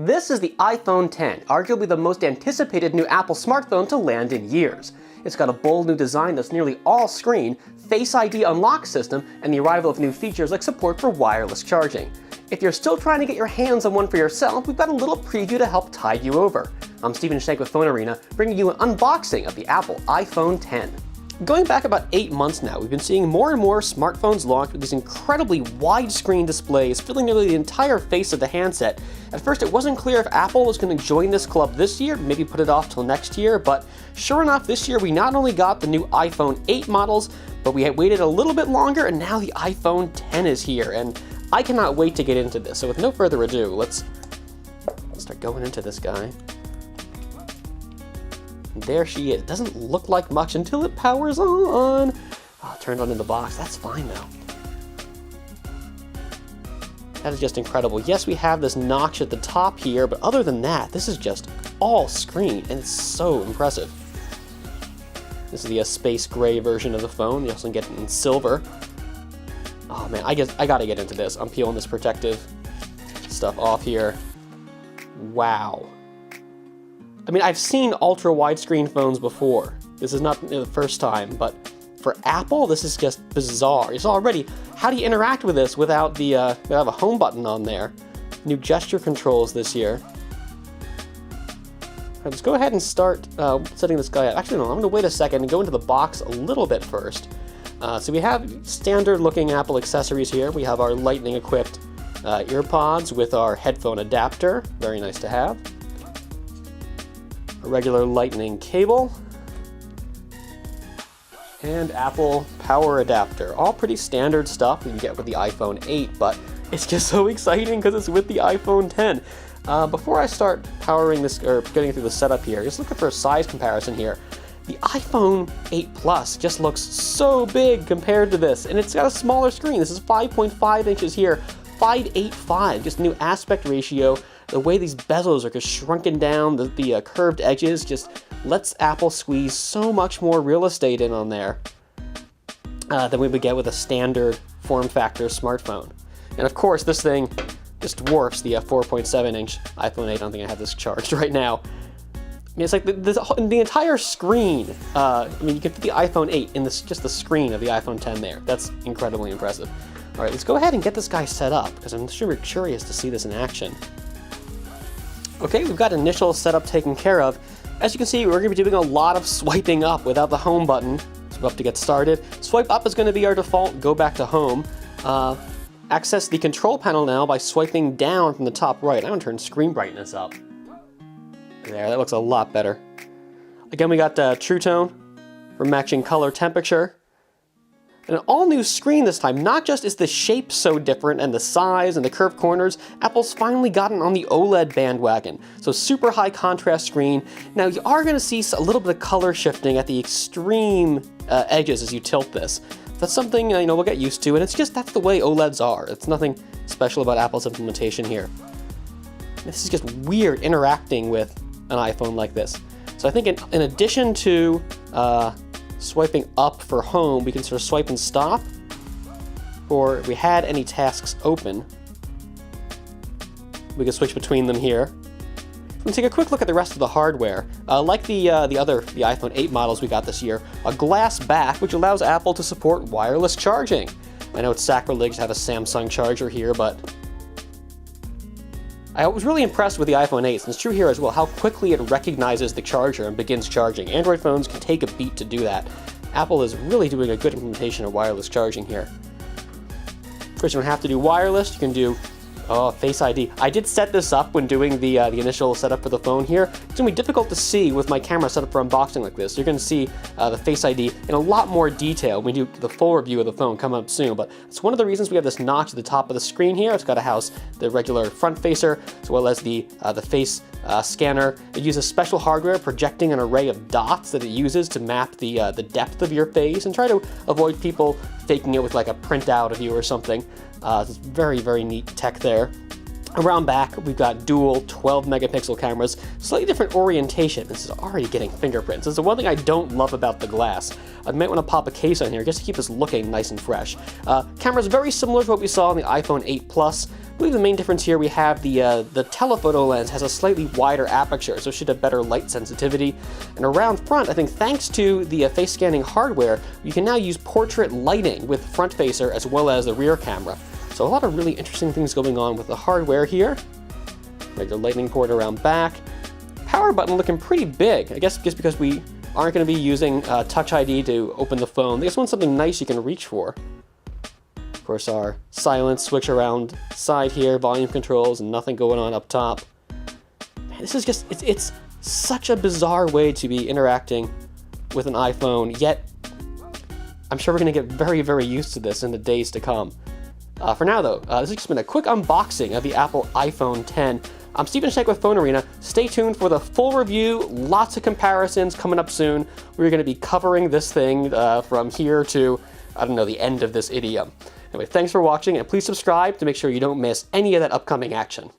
This is the iPhone X, arguably the most anticipated new Apple smartphone to land in years. It's got a bold new design that's nearly all screen, Face ID unlock system, and the arrival of new features like support for wireless charging. If you're still trying to get your hands on one for yourself, we've got a little preview to help tide you over. I'm Stephen Shank with Phone Arena, bringing you an unboxing of the Apple iPhone X. Going back about 8 months now, we've been seeing more and more smartphones launch with these incredibly widescreen displays filling nearly the entire face of the handset. At first it wasn't clear if Apple was going to join this club this year, maybe put it off till next year, but sure enough this year we not only got the new iPhone 8 models, but we had waited a little bit longer and now the iPhone X is here, and I cannot wait to get into this. So with no further ado, let's start going into this guy. There she is. It doesn't look like much until it powers on. Oh, turned on in the box. That's fine though. That is just incredible. Yes, we have this notch at the top here, but other than that, this is just all screen, and it's so impressive. This is the space gray version of the phone. You also get it in silver. Oh man, I gotta get into this. I'm peeling this protective stuff off here. Wow. I mean, I've seen ultra widescreen phones before. This is not the first time, but for Apple, this is just bizarre. It's already, how do you interact with this without without a home button on there? New gesture controls this year. Let's go ahead and start setting this guy up. Actually, no, I'm gonna wait a second and go into the box a little bit first. So we have standard looking Apple accessories here. We have our lightning equipped earpods with our headphone adapter. Very nice to have. A regular lightning cable, and Apple power adapter. All pretty standard stuff that you get with the iPhone 8, but it's just so exciting because it's with the iPhone X. Before I start powering this, or getting through the setup here, just looking for a size comparison here. The iPhone 8 Plus just looks so big compared to this, and it's got a smaller screen. This is 5.5 inches here, 5.85, just new aspect ratio. The way these bezels are just shrunken down, the curved edges just lets Apple squeeze so much more real estate in on there than we would get with a standard form factor smartphone. And of course, this thing just dwarfs the 4.7-inch iPhone 8. I don't think I have this charged right now. I mean, it's like the entire screen. I mean, you can fit the iPhone 8 in just the screen of the iPhone X there. That's incredibly impressive. All right, let's go ahead and get this guy set up because I'm sure we're curious to see this in action. Okay, we've got initial setup taken care of. As you can see, we're going to be doing a lot of swiping up without the home button. So we're up to get started. Swipe up is going to be our default. Go back to home. Access the control panel now by swiping down from the top right. I'm going to turn screen brightness up. There, that looks a lot better. Again, we got True Tone for matching color temperature. An all-new screen this time. Not just is the shape so different and the size and the curved corners, Apple's finally gotten on the OLED bandwagon. So super high contrast screen. Now you are going to see a little bit of color shifting at the extreme edges as you tilt this. That's something we'll get used to, and it's just that's the way OLEDs are. It's nothing special about Apple's implementation here. This is just weird interacting with an iPhone like this. So I think in addition to swiping up for home, we can sort of swipe and stop, or if we had any tasks open, we can switch between them here. We'll take a quick look at the rest of the hardware. Like the iPhone 8 models we got this year, a glass back, which allows Apple to support wireless charging. I know it's sacrilege to have a Samsung charger here, but I was really impressed with the iPhone 8, and it's true here as well, how quickly it recognizes the charger and begins charging. Android phones can take a beat to do that. Apple is really doing a good implementation of wireless charging here. Of course, you don't have to do wireless, you can do Face ID. I did set this up when doing the initial setup for the phone here. It's going to be difficult to see with my camera set up for unboxing like this. You're going to see the Face ID in a lot more detail when we do the full review of the phone coming up soon, but it's one of the reasons we have this notch at the top of the screen here. It's got to house the regular front facer as well as the face scanner. It uses special hardware projecting an array of dots that it uses to map the depth of your face and try to avoid people faking it with like a printout of you or something. It's very, very neat tech there. Around back, we've got dual 12 megapixel cameras, slightly different orientation. This is already getting fingerprints. This is the one thing I don't love about the glass. I might want to pop a case on here just to keep this looking nice and fresh. Camera's very similar to what we saw on the iPhone 8 Plus, I believe the main difference here, we have the telephoto lens has a slightly wider aperture, so it should have better light sensitivity. And around front, I think thanks to the face scanning hardware, you can now use portrait lighting with front facer as well as the rear camera. So a lot of really interesting things going on with the hardware here. Regular lightning port around back. Power button looking pretty big. I guess just because we aren't going to be using Touch ID to open the phone. They just want something nice you can reach for. Of course, our silence switch around side here, volume controls, and nothing going on up top. Man, this is just, it's such a bizarre way to be interacting with an iPhone, yet I'm sure we're going to get very, very used to this in the days to come. For now, though, this has just been a quick unboxing of the Apple iPhone X. I'm Stephen Shank with Phone Arena. Stay tuned for the full review, lots of comparisons coming up soon. We're going to be covering this thing from here to, I don't know, the end of this idiom. Anyway, thanks for watching, and please subscribe to make sure you don't miss any of that upcoming action.